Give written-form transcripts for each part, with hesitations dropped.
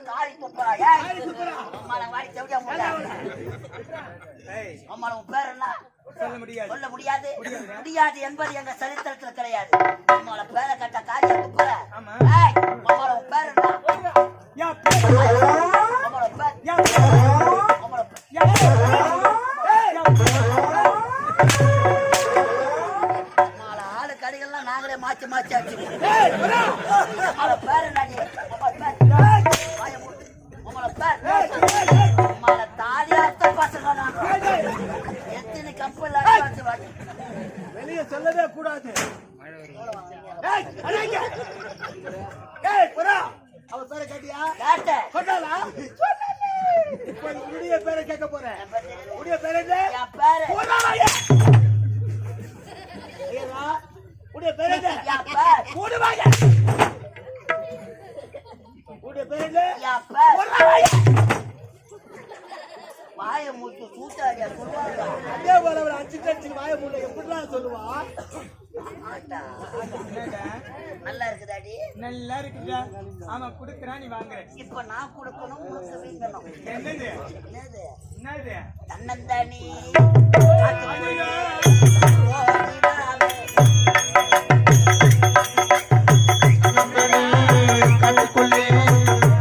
காரி துப்புறா அம்மால வாடி செவடியா அம்மால உன் பேர் என்ன சொல்ல முடியாது முடியாது என்பது எங்க சரித்திரத்துல கிடையாது. அம்மால பேரை கட்ட காரியா துப்புற அம்மால உன் பேர் என்ன அம்மால பேர் அம்மால ஆளு கடைகள்லாம் நாங்களே மாத்தி மாத்தி அடிச்சுக்கோம். அம்மால பேர் என்ன வெளியே சொல்லவே கூடாது. அவ பேரை கேட்டியா? சொன்னாலா? உடைய பேரை கேட்க போறேன். உடைய பேரு உடைய பேரு உடைய பேரு வாய மூட்டு சூட்டாடியா சொல்லுவாங்க. அதே போல ஒரு 5 கட்சி வாய மூட்டை எப்படிலாம் சொல்லுவா? நல்லா இருக்குதாடி? நல்லா இருக்குதா? ஆமா குடுக்குறான், நீ வாங்குற. இப்ப நான் கொடுக்கணும், உனக்கு வீங்கணும். என்னது என்னது? தன்னந்தானி கட்டுக்குள்ளி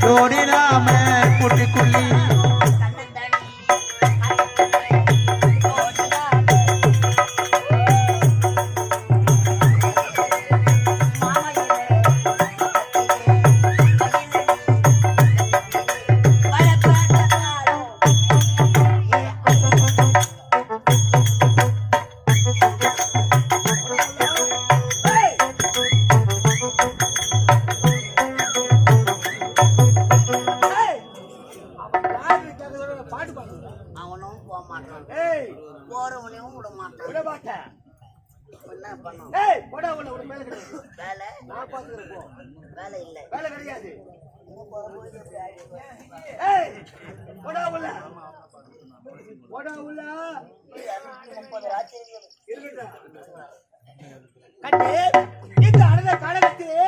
ஜோடி நாம குட்டிக்குள்ளி இந்த அடந்த காலத்திலே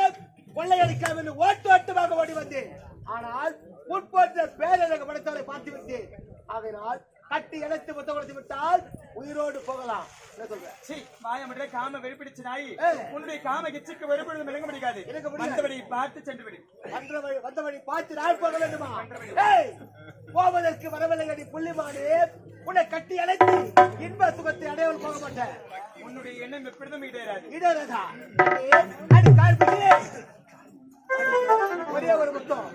கொள்ளையடிக்கலாம் என்று ஓட்டுவாக ஓடி வந்தேன். ஆனால் முற்போற்ற பேரழக படைத்தவரை பார்த்து விட்டேன். ஆகையினால் கட்டி இணைத்து முத்த கொடுத்து விட்டால் உயிரோடு போகலாம். என்ன சொல்ற? வாயமுடைய காம வெறுப்பிடிச்ச நாய், உன்னுடைய காம எச்சுக்கு வெறுப்பிடுவது விளங்க முடியாது. வந்தபடி பார்த்து சென்று விடு. வந்தபடி பார்த்து நான் போக வேண்டுமா? போவதற்கு வரவில்லை புள்ளிமானே. உன்னை கட்டி அழைத்து இன்ப சுகத்தை அடையாமல் போக மாட்டேன். உன்னுடைய எண்ணம் எப்படிதான் இடேறாது. ஒரே ஒரு முத்தம்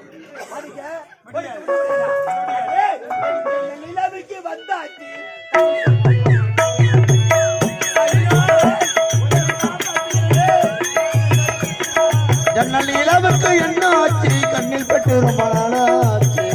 நிலைமைக்கு வந்தாச்சு. ஜன்னல் நிலவுக்கு என்ன ஆச்சு? கண்ணில் பெற்று ரொம்ப நாளாச்சு.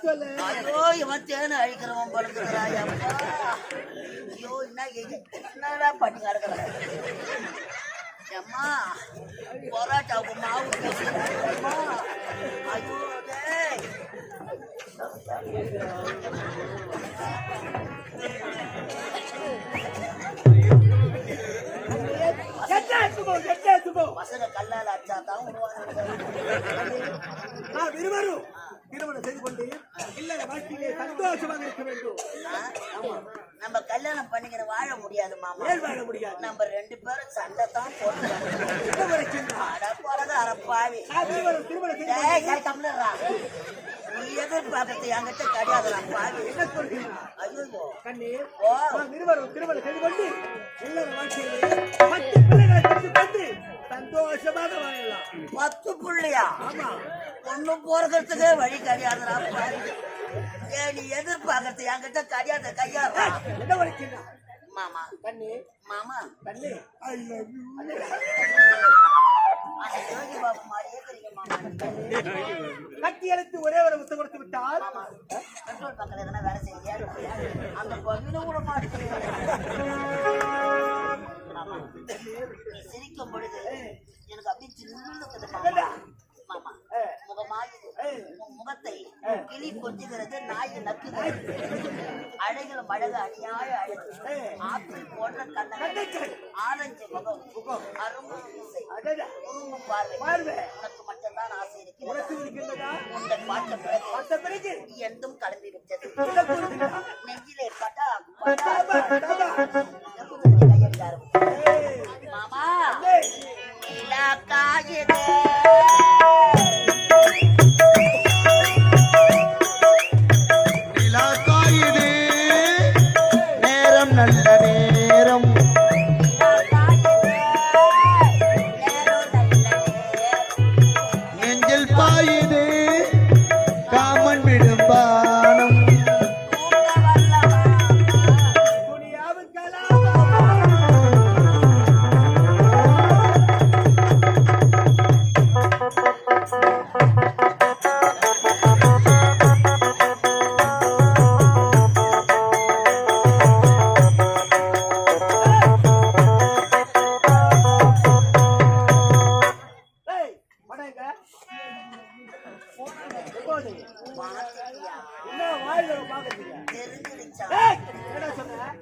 சொல்லு. ஐயோ இவன் தேனை அழிக்கிறவன் படுத்துக்கிறாய் அப்பா. ஐயோ என்னடா பண்ணி கிடக்குற அம்மா. பரோட்டாவுக்கு மாவு பேசுறா. ஐயோ டேய். பசங்க கல்லால் அடிச்சாதான் நான் இருவரும் திருமணம் செய்து கொண்டு இல்லற வாழ்க்கையிலே சந்தோஷமாக இருக்க வேண்டும். நம்ம கல்யாணம் பண்ணிக்கிற வாழ முடியாது மாமா. ஏன் வாழ முடியாது? நம்ம 2 பேரும் சண்டை தான் போட்டு அரப்பாவி. திருமணம் செய்து நீ எதிர்பார்க்கறது என்கிட்ட கிடையாதுலாம் பாவி. என்ன சொல்றீங்க? ஐயோ கண்ணே, ஓ நாம் இருவரும் திருமணம் செய்து கொண்டு இல்லற வாழ்க்கையிலே 10 பிள்ளைகளை பெற்றுக் கொண்டு சந்தோஷமாக வாழலாம். 10 புள்ளையா? ஆமா. பொண்ணு போறதுக்கே வழி கிடையாதுடா பாவி. நீ எதிர்பார்க்கறது என்கிட்ட கிடையாது கையாடுறா. என்ன வரைக்கும் மாமா கண்ணே, மாமா கண்ணே, ஐ லவ் யூ. அந்த யோகி பாபு மாதிரியே தெரியுங்க மாமா. கட்டி எடுத்து ஒரே ஒரு முத்தம் கொடுத்து விட்டால் பெட்ரோல் பக்கம் எதனா வேலை செய்ய அந்த பகுதியில கூட மாட்டேன். நீ சிரிக்கும் பொழுது எனக்கு அப்படியே சின்ன மாமா. முகமாயுது உன் முகத்தை கிளி கொஞ்சுகிறது, நாய் நக்குது. அழகில் மழக அநியாய அழகு, ஆப்பிள் போன்ற கண்ணங்கள், ஆரஞ்சு முகம், அரும்பு இசை, உரும்பு பார்வை. உனக்கு மட்டும்தான் ஆசை இருக்கிறது. உன்னை பார்த்த பிறகு என்றும் கலந்து விட்டது. நெஞ்சிலே பட்டா கையெழுத்தாரு மாமா. நிலா காயுதே நல்ல நேரம் நெஞ்சில் பாயுது காமன் விடும் பானம்.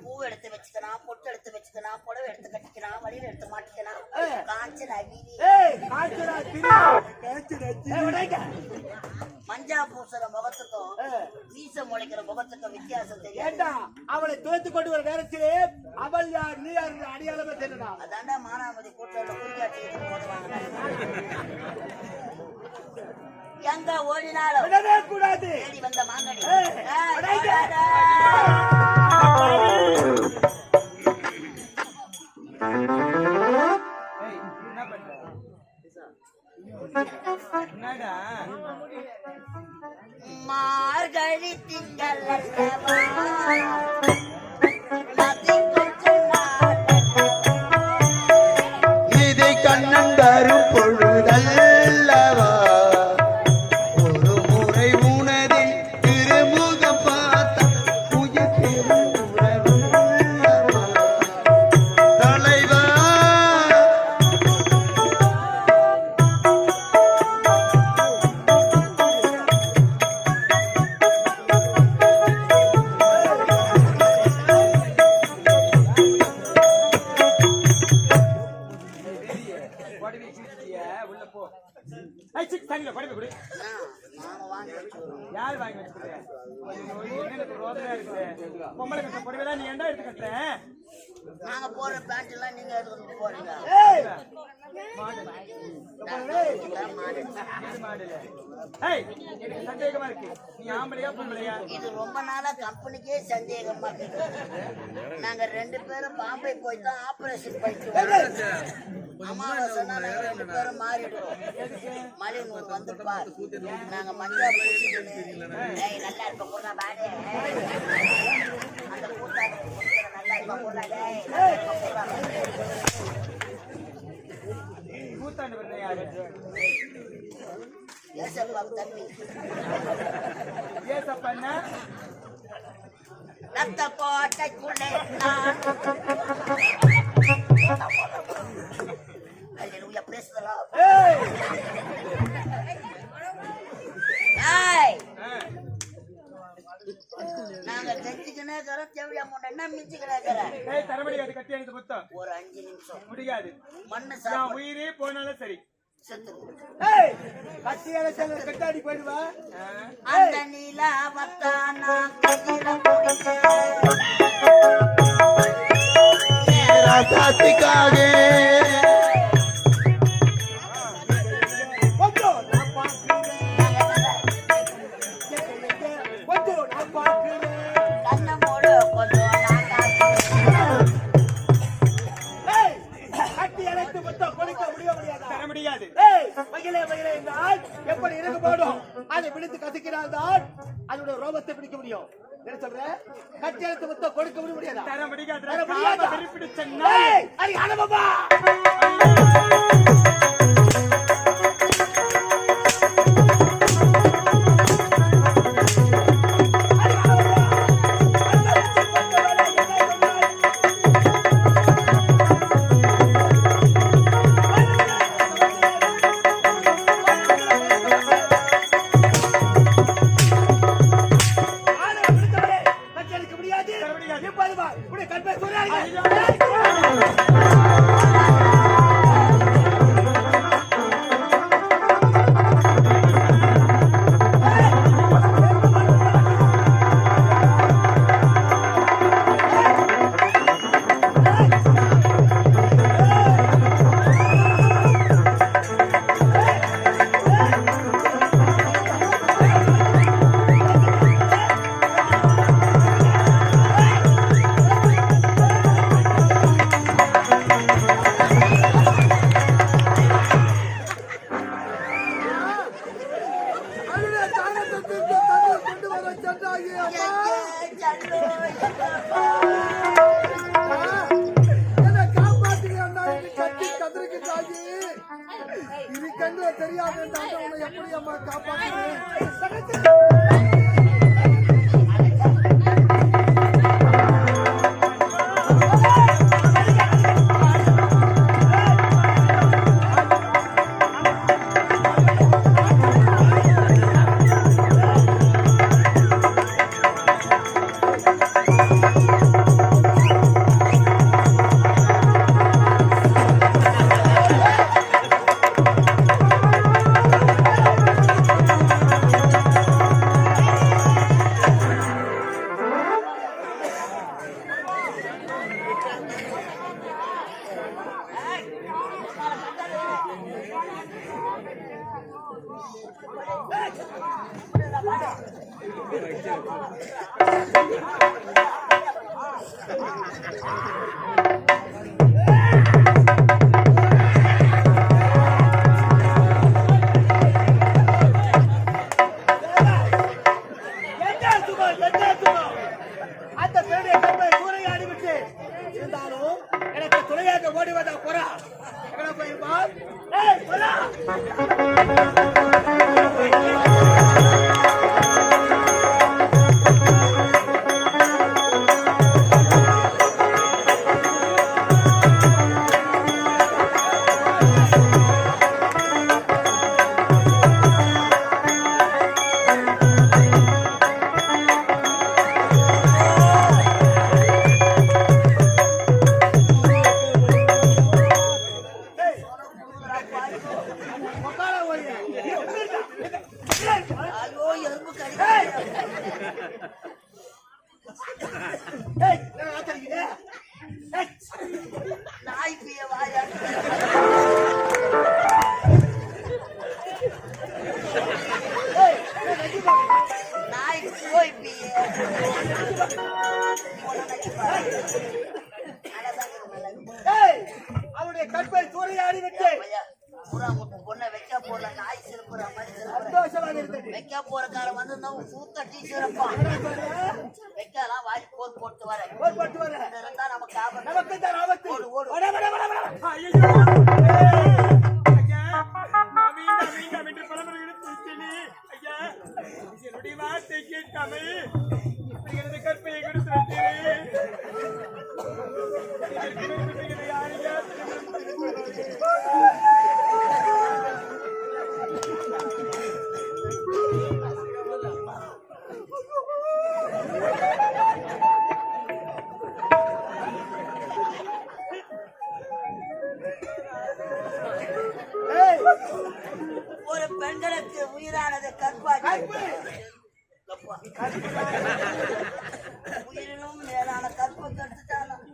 பூ எடுத்து வச்சுக்கலாம், பொட்டு எடுத்து வச்சுக்கலாம், புடவை எடுத்து கட்டிக்கலாம், வழியில எடுத்து மாட்டிக்கலாம். மஞ்சா பூசுற முகத்துக்கும் மீச முளைக்கிற முகத்துக்கும் வித்தியாசம் தெரியும். அவளை தோத்து கொண்டு வர நேரத்திலே அவள் யார் நீ யார் அடையாளமே தெரியல. அதாண்டா மானாமதி கூட்டோட குறிக்காட்சி போடுவாங்க. எங்க ஓடினாலும் விடவே கூடாது. தேடி வந்த மாங்கனி மார்கழி திங்கள் இதை கண்ணன் தரும் பொழுதல்லவா, ஒரு முறை உனதில் திருமுகம் பார்த்த உயிர் திருமுறவல்லவா தலைவா. யார் வாங்கி வச்சுக்கிறேன்? பொம்பளை கட்ட புடவை நீ என்ன எடுத்து கட்டுற? நாங்க போற பேண்ட் எல்லாம் நீங்க எடுத்து போறீங்க. எனக்கு சந்தேகமா இருக்கு, நீ ஆம்பளையா பொம்பளையா? இது ரொம்ப நாளா கம்பெனிக்கே சந்தேகமா இருக்கு. நாங்க 2 பேரும் பாம்பே போய் தான் ஆபரேஷன் பண்ணிட்டு அமாவாசை நாங்க 2 பேரும் மாறிடுவோம். மலையனூர் வந்து பார், நாங்க மஞ்சா நல்லா இருக்க போறா பாடே. அந்த கூட்டாளி நல்லா இருக்க போறா கூத்தாண்டு யாரு? ஏசப்பா தம்பி ஏசப்பா என்ன ரத்த கோட்டைக்குள்ளே நான் அல்லேலூயா பிரேஸ் தி லார்ட் ஏய் நாங்க கெஞ்சிக்கனே கர தேவையா முன்ன என்ன மிஞ்சிக்கனே கர ஏய் தர முடியாது கட்டி எடுத்து புத்தம் ஒரு 5 நிமிஷம் முடியாது மண்ணு நான் சாப்பிடு உயிரே போனாலும் சரி செத்து ஏய் கத்தியால செல்ல கட்டாடி போயிடுவா அந்த நீலா வத்தானா கதிர முடியே ராசாத்திக்காக கொஞ்சம் நான் பாக்குறேன் கண்ண மூடு கொஞ்சம் நான் காட்டுறேன். ஏய் கட்டி அழைத்து மொத்தம் கொடுக்க முடியாதா தர முடியாது ஏய் மகிழே என்றால் எப்படி இறங்க போடும் அதை பிடித்து கசிக்கிறால் தான் அதோட ரோபத்தை பிடிக்க முடியும் என்ன சொல்ற கட்டி அழைத்து மொத்தம் கொடுக்க முடியாதா தர முடியாது தர முடியாதா? பிடிச்ச ஏய் அது அனுபவா தெரியாது எப்படி அம்மா காப்பாற்றுவேன் அந்த பெரிய கம்பை சூறையாடி விட்டு இருந்தாலும் எனக்கு துணையாக ஓடிவதா போறா எங்கடா போயிருப்பான் ஏய் போடா மொக்கால ஓடி ஐயோ எறும்பு கடி ஏய் என்ன ஆச்சரிக்குது ஏய் நாய் பிய வாயா ஏய் நடி பாரு நாய் போய் பிய ஏய் அவருடைய கற்பை சூறையாடி விட்டு பூரா முட்டு பொண்ணை வைக்க போற நாய் சிறப்புற மாதிரி சிறப்புற சந்தோஷமாக இருந்தது வைக்க போறக்காரன் வந்து நம்ம சூத்த டீச்சரப்பான் வைக்கலாம் வாரி போர் போட்டு வர போர் போட்டு வர இருந்தா நமக்கு ஆபத்து நமக்கு தான் ஆபத்து ஓடு, ஓடு. ஓட ஓட ஓட ஓட ஐயோ ஐயா நவீன் நவீன் நவீன் பலமுறை எடுத்து சாமி இப்படி எனது கற்பையை கொடுத்து வைத்தீரே. இதற்கு மேற்பட்டு என்னை யாரையா ஒரு பெண்களுக்கு உயிரானது கற்பாக்கி உயிரினும் மேலான கற்பு கற்றுட்டாலும்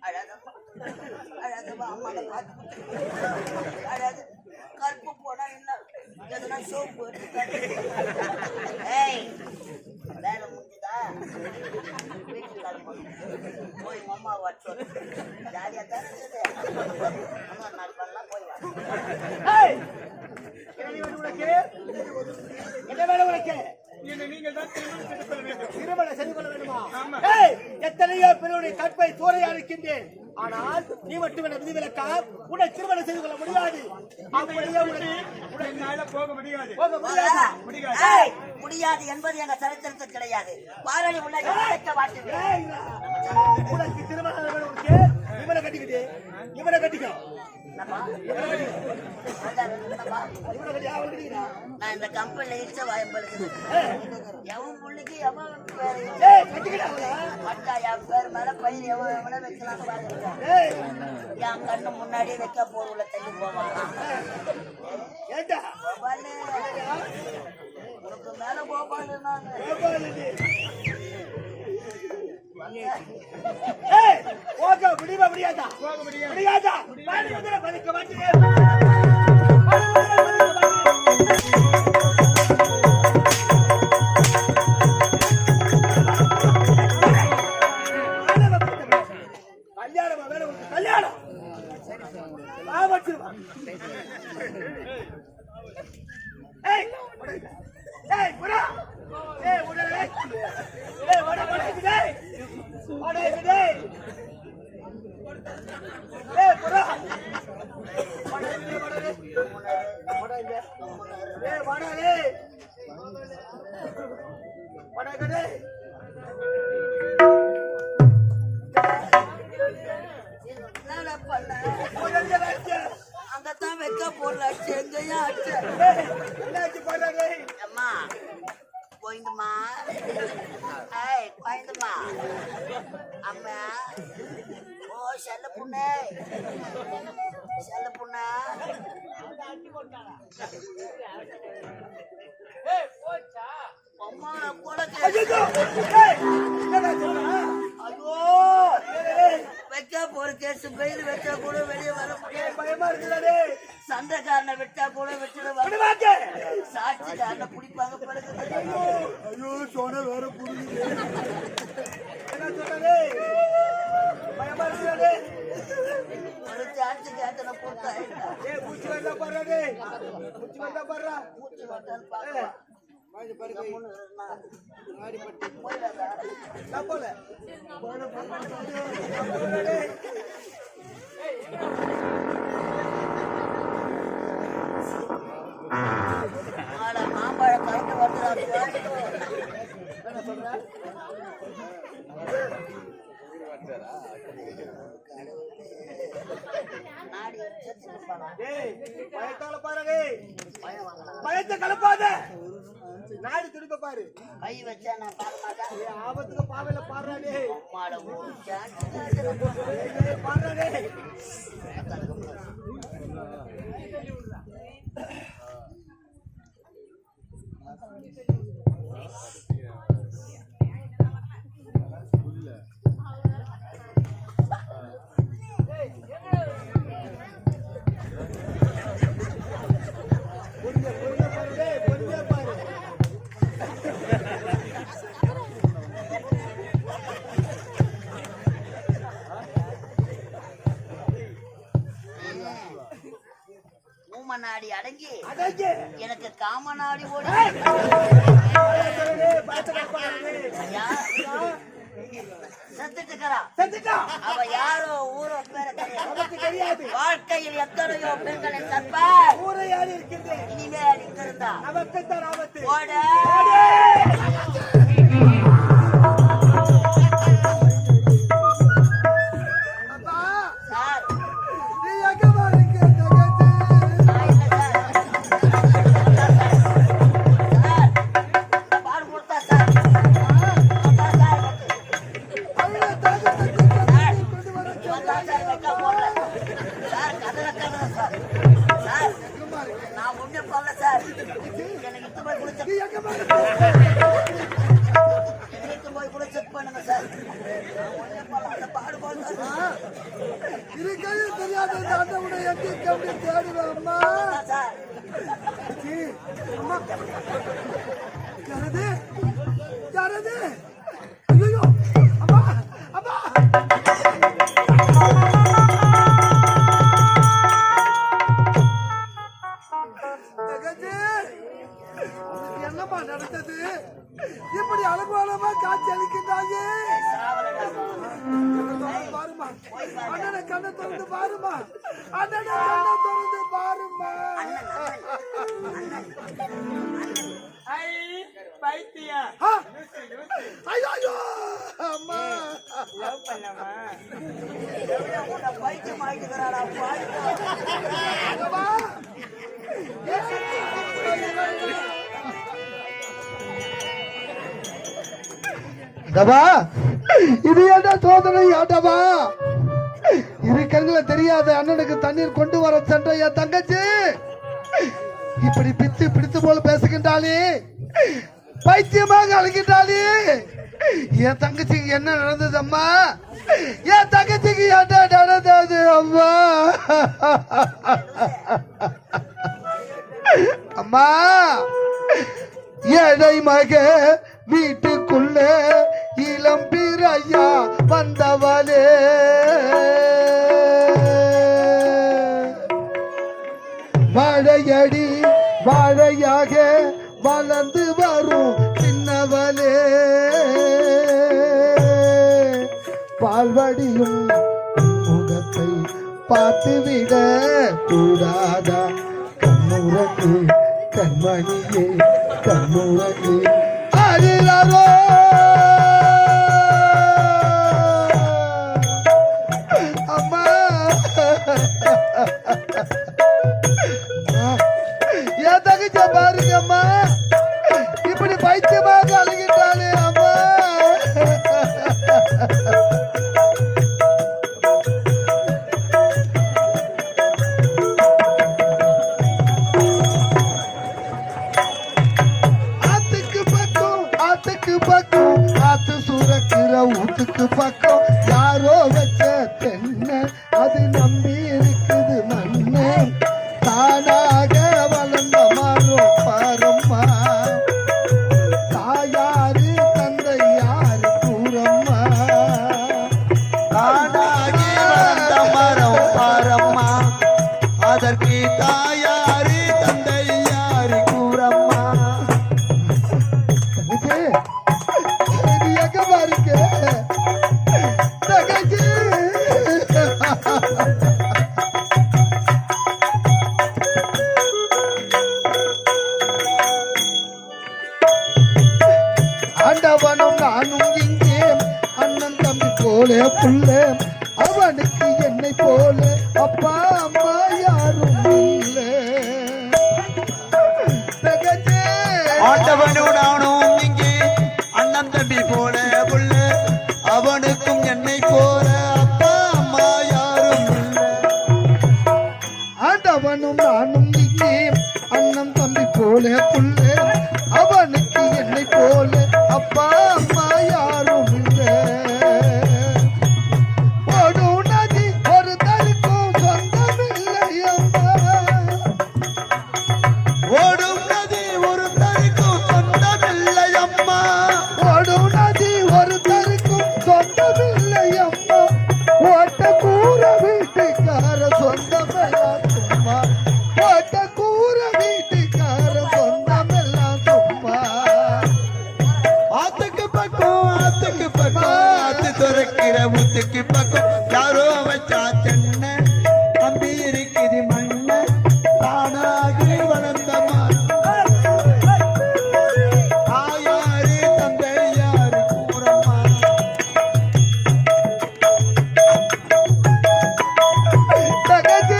அழகமா அழகமா அம்மாவை பார்த்து அழகு கற்பு போனா என்ன எதுனா சோப்பு ஏய் வேலை முடிஞ்சுதா வீட்டுக்கு கிளம்பு போய் அம்மா வாட்சோ ஜாலியா தானே இருக்குது இன்னொரு நாள் பண்ணலாம் போய் வா என்ன வேணும் உனக்கு? என்னை நீங்கள் தான் திருமணம் செய்து கொள்ள வேண்டும். திருமணம் செய்து கொள்ள வேண்டுமா? ஆமா. எத்தனையோ பேருடைய கற்பை சூறையா இருக்கின்றேன். ஆனால் நீ மட்டும் என்ன விதிவிலக்கா? உன்னை திருமணம் செய்து கொள்ள முடியாது. அப்படியே என்னால போக முடியாது. போக முடியாது. ஏய், முடியாது என்பது எங்க சரித்திரத்தில் கிடையாது. பாரதி உள்ள ஏய், உனக்கு திருமணம் வேணும் உனக்கு? இவனை கட்டிக்கிட்டு இவனை கட்டிக்கோ. நான் இந்த கம்பெனில இடிச்ச வாய்ப்பு எவன் புள்ளிக்கு எவன் என் பேர் மேல பயிர் எவன வைக்கலாம் பாருங்க. என் கண்ணு முன்னாடி வைக்க போர்வுல தள்ளி போவாங்க. உனக்கு மேல கோபாலு முடியுமா? முடியாதா? போக முடியாது. முடியாதா? மதிக்க மாட்டேன். கல்யாணமா வேணும்? கல்யாணம் அங்கத்தான் வைக்க போடுற எங்கயா அம்மா போயிடுமா? ஏய் போயிடுமா அம்மா? ஓ செல்ல புண்ணே செல்ல புண்ணா அம்மா கூட வைக்க போற கேஸ் பெயில் வச்சா கூட வெளியே வர முடியாது. பயமா இருக்குதாடே. சண்டைக்காரனை விட்டா கூட விட்டுட சாட்சிக்காரனை பிடிப்பாங்க பிறகு. ஐயோ சொன்ன வேற புரியுது. என்ன சொன்னே? பயமா இருக்குதாடே. ஒரு சாட்சி கேட்டனை போட்டா பூச்சி வந்தா பாடுறாடே. பூச்சி வந்தா பாடுறா. பூச்சி வந்தான்னு பாக்க மாம்பழ கலந்து வந்துடாது. பயத்தால பாரு. பயத்தை கலப்பாத. நாடு திரும்ப பாரு. கை வச்சா நான் பார்க்க மாட்டேன். ஆபத்துக்கு பாவையில பாடுறாடே. பாடுறாடே. நாடி அடங்கி எனக்கு காமநாடி ஓடி செத்துட்டா. அவ யாரோ ஊரோ பேர தெரியாது. வாழ்க்கையில் எத்தனையோ பெண்களை தற்பார் இனிமேல் இங்க இருந்தா ஓட வேணாம் சார். எனக்கு இட்டு போய் கூட நீ எங்க போற? செக் பண்ணுங்க சார். அந்த பாடு போடுங்க இருக்கே தெரியாத இந்த அண்ணனை எங்க எப்படி தேடுவேன் அம்மா? சார். அம்மா யாரது? யாரது? ஐயோ அம்மா அம்மா என்னம்மா நடந்தது? இப்படி அலங்கோலமா காட்சி அளிக்கின்றாயே. பாருமா அண்ணனை கண்ணை திறந்து பாருமா. அண்ணனை கண்ணை திறந்து பாருமா. ஐ பைத்தியா ஐயோ அம்மா லவ் பண்ணலாமா? பைத்தியம் ஆகிட்டுக்கிறாடா அம்மா தபா இது என்ன சோதனை ஆட்டவா? இரு கண்களை தெரியாத அண்ணனுக்கு தண்ணீர் கொண்டு வர சென்ற என் தங்கச்சி இப்படி பித்து பிடித்து போல பேசுகின்றாளே, பைத்தியமாக அழுகின்றாளே. என் தங்கச்சிக்கு என்ன நடந்தது அம்மா? என் தங்கச்சிக்கு என்ன நடந்தது அம்மா? அம்மா ஏழை மக வீட்டுக்குள்ள இளம் பிறையா வந்தவளே, வாழையடி வாழையாக வளர்ந்து வரும் சின்னவளே, பால்வடியும் முகத்தை பார்த்துவிட கூடாதா? கண்ணுறங்கு கண்மணியே கண்ணுறங்கு அருளாரோ அம்மா. என் தகுச்ச பாருங்க அம்மா, இப்படி பைத்தியமாக அழுகிட்டாளே அம்மா. ஊத்துக்கு பக்கம் யாரோ வச்ச தென்ன அது நம்பி இருக்குது மண்ணு, தானாக வளர்ந்த மாறும் பாரம்மா. தாயாரு தந்தை யாரு கூறம்மா, தானாகி வளர்ந்த மரம் பாரம்மா. அதற்கு தாயாரு தந்தை யாரு கூறம்மா. ஆண்டவனும் நானும் இங்கே அண்ணன் தம்பி போல புள்ள, அவனுக்கு என்னை போல அப்பா அம்மா யாரும் இல்லை. ஆண்டவனும் நானும் இங்கே அண்ணன் தம்பி போல புள்ள, அவனுக்கும் என்னை போல அப்பா அம்மா யாரும் இல்லை. ஆண்டவனும் நானும் இங்கே அண்ணன் தம்பி போல புள்ள, அவனுக்கு என்னை போல அப்பா அம்மா யாரும் இல்லை. ஓடும் நதி ஒரு தருக்கும் சொந்தமில்லை அம்மா, ஓடும் நதி ஒரு தருக்கும் சொந்தமில்லை அம்மா, ஓடும் நதி ஒரு தருக்கும் சொந்தமில்லை அம்மா. ஓட்ட கூற வீட்டுக்கார சொந்தமெல்லாம் சும்மா, ஓட்ட கூற வீட்டுக்கார சொந்தமெல்லாம் சும்மா. ஆத்துக்கு பக்கம் ஆத்து துறக்கிற ஊத்துக்கு பக்கம் யாரோ வச்சா தென்ன நம்பி இருக்குது மண்ண, தானாகி வளர்ந்த மரம். தாயாரு தந்தை யாரு கூறம்மா. தங்கச்சி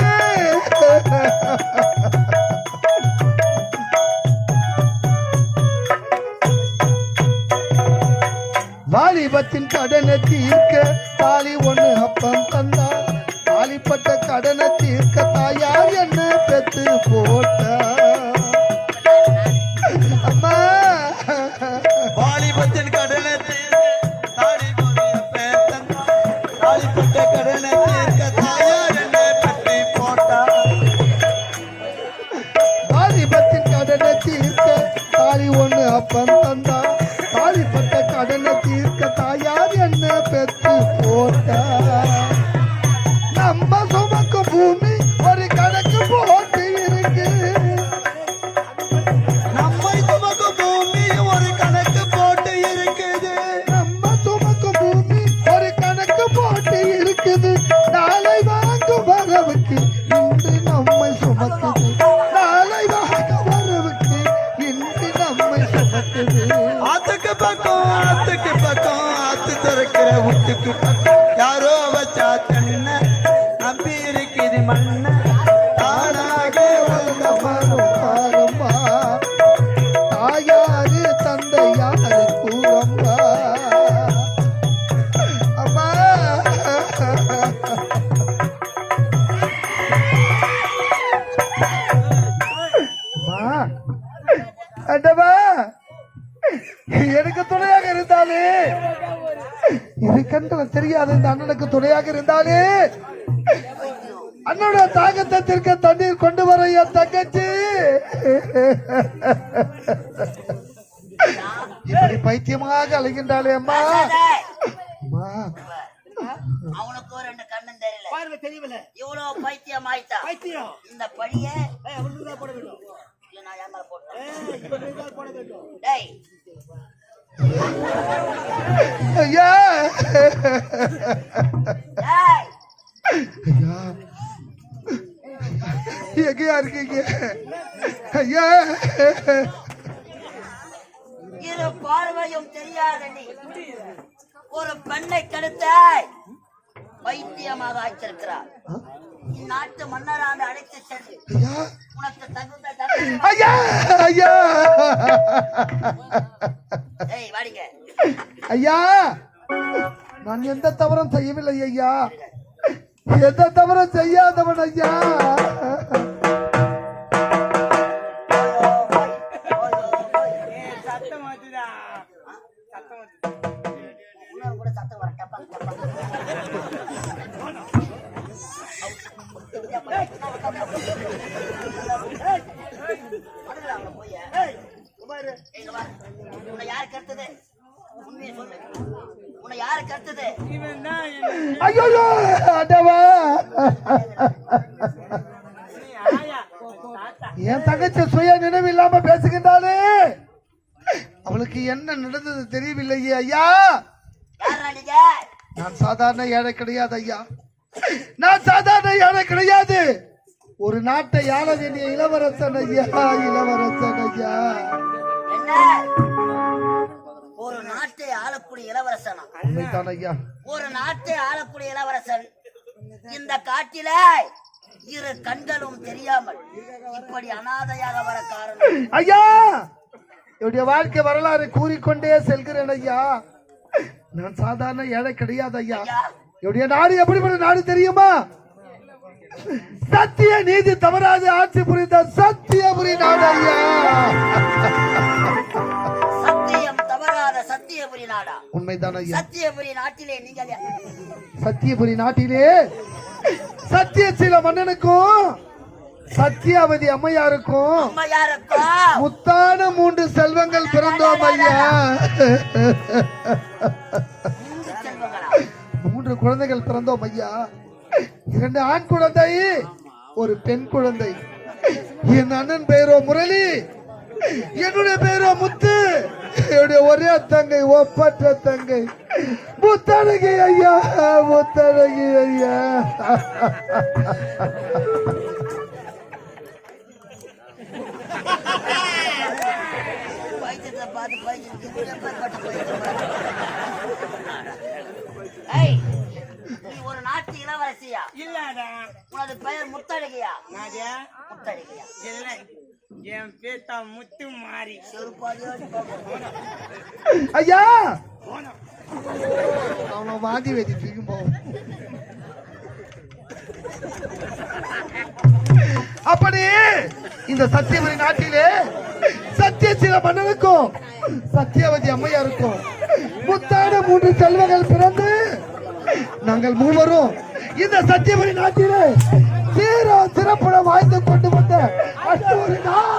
வாலிபத்தின் கடனை தீர்க்க தாலி ஒண்ணு அப்பம் தந்தார், தாலிப்பட்ட கடனை தீர்க்க தாயார் என்ன பெத்து போட்டார். இருக்குது ஆத்துக்கு பக்கம் ஆத்து திறக்கிற வீட்டுக்கு பக்கம் யாரோ வச்சா தென்ன நம்பி இருக்குது மண்ண தானாக வந்த மரம் பாரம்மா தாயாரு தந்தையாரு கூறம்மா அம்மா அண்டவா எனக்கு துணையாக இருந்தாலே எனக்கு தெரியாது இந்த அண்ணனுக்கு துணையாக இருந்தாலே அண்ணனோட தாகத்தை தீர்க்க தண்ணீர் கொண்டு வர என் தங்கச்சி இப்படி பைத்தியமாக அழைக்கின்றாளே அம்மா அம்மா அவனுக்கு ஒரு 2 கண்ணும் தெரியல பார்வை தெரியவில்லை. இவ்வளவு பைத்தியம் ஆயிட்டா பைத்தியம். இந்த பழிய அவனுக்கு தான் போட வேண்டும். இல்ல நான் ஏன் மேல போட்டேன் இவனுக்கு தான் போட வேண்டும். டேய் ஐயா டேய் ஐயா எங்கயா இருக்கீங்க ஐயா இரு பார்வையும் தெரியாத நீ ஒரு பெண்ணை கெடுத்தாய் பைத்தியமாக ஆய்ச்சிருக்கிறார் இந்நாட்டு மன்னராண்டு அழைத்து சென்று ஐயா உனக்கு தகுந்த தண்டனை ஐயா ஐயா ஏய் வாடிங்க ஐயா நான் எந்த தவறும் செய்யவில்லை ஐயா எந்த தவறும் செய்யாதவன் ஐயா சத்தம் வந்துதா சத்தம் வந்து இன்னொரு கூட சத்தம் வர டப்பா உன்னை யாரு கருத்தது உண்மையை சொல்லு உன்னை யாரு கருத்தது இவன் தான் ஐயோ அடவா ஆயா தாத்தா என் தங்கச்சி சுய நினைவு இல்லாம பேசுகின்றாளே அவளுக்கு என்ன நடந்தது தெரியவில்லையே ஐயா யாரா நீங்க நான் சாதாரண ஏழை கிடையாது ஐயா நான் சாதாரண ஏழை கிடையாது ஒரு நாட்டை ஆள வேண்டிய இளவரசன் ஐயா இளவரசன் ஐயா என்ன ஒரு நாட்டை ஆளக்கூடிய இளவரசனா உண்மைதான் ஐயா ஒரு நாட்டை ஆளக்கூடிய இளவரசன் இந்த காட்டில இரு கண்களும் தெரியாமல் இப்படி அனாதையாக வர காரணம் ஐயா என்னுடைய வாழ்க்கை வரலாறு கூறிக்கொண்டே செல்கிறேன் ஐயா நான் சாதாரண ஏழை கிடையாது ஐயா என்னுடைய நாடு எப்படிப்பட்ட நாடு தெரியுமா சத்திய நீதி தவறாது ஆட்சி புரிந்த சத்தியபுரி நாடு ஐயா சத்தியம் தவறாத சத்தியபுரி நாடா உண்மைதான் ஐயா சத்தியபுரி நாட்டிலே நீங்கள் சத்தியபுரி நாட்டிலே சத்தியசீல மன்னனுக்கும் சத்தியாவதி அம்மையாருக்கும் அம்மையாருக்கும் முத்தான 3 செல்வங்கள் பிறந்தோம் ஐயா செல்வங்களா 3 குழந்தைகள் பிறந்தோம் ஐயா 2 ஆண் குழந்தை ஒரு பெண் குழந்தை என் அண்ணன் பெயரோ முரளி என்னுடைய பெயரோ முத்து என்னுடைய ஒரே தங்கை ஒப்பற்ற தங்கை முத்தழகி ஐயா முத்தழகி ஐயா பைத்தியத்தை பார்த்து ஏய் நீ ஒரு நாட்டு இளவரசியா இல்லாடா உனது பெயர் முத்தழகியா நாஜா முத்தழகியா இல்ல என் பேத்தா முத்து மாறி செருப்பாதியோடு ஐயா அவனை வாந்தி வெடிச்சு போவோம் அப்படி இந்த சத்தியவதி நாட்டிலே சத்தியசீல மன்னனுக்கும் சத்தியவதி அம்மையாருக்கும் முத்தான 3 செல்வங்கள் பிறந்து நாங்கள் மூவரும் இந்த சத்தியவதி நாட்டிலே சீரோ சிறப்புடன் வாழ்ந்து கொண்டு வந்த ஒரு நாள்